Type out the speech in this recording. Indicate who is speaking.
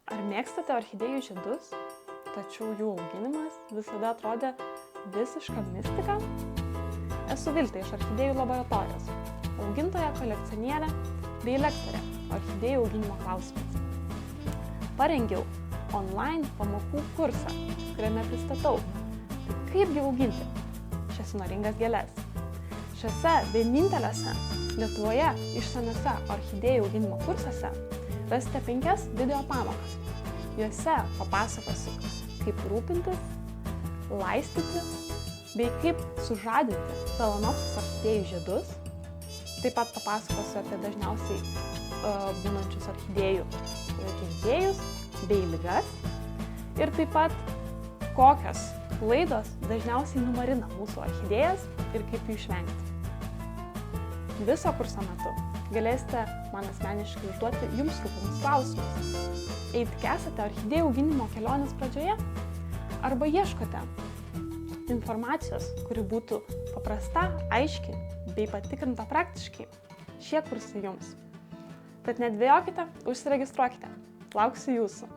Speaker 1: Ar mėgstate orchidėjų žiedus, tačiau jų auginimas visada atrodė visiška mistika? Esu Viltė iš Orchidėjų laboratorijos, augintoja, kolekcionierė bei lektorė orchidėjų auginimo klausimais. Parengiau online pamokų kursą, kuriame pristatau, kaipgi auginti šias įnoringas gėles. Šiuose vieninteliuose Lietuvoje išsamiuose orchidėjų auginimo kursuose rasite 5 video pamokas. Juose papasakosiu, kaip rūpintis, laistyti bei kaip sužadinti Phalaenopsis orchidėjų žiedus. Taip pat papasakosiu apie dažniausiai būnančius orchidėjų kenkėjus bei ligas. Ir taip pat kokios klaidos dažniausiai numarina mūsų orchidėjas ir kaip jų išvengti. Viso kurso metu galėsite man asmeniškai užduoti jums rūpimus klausimus. Jei tik esate orchidėjų auginimo kelionės pradžioje arba ieškote informacijos, kuri būtų paprasta, aiški bei patikrinta praktiškai, šie kursai jums. Tad nedvejokite, užsiregistruokite. Lauksiu jūsų.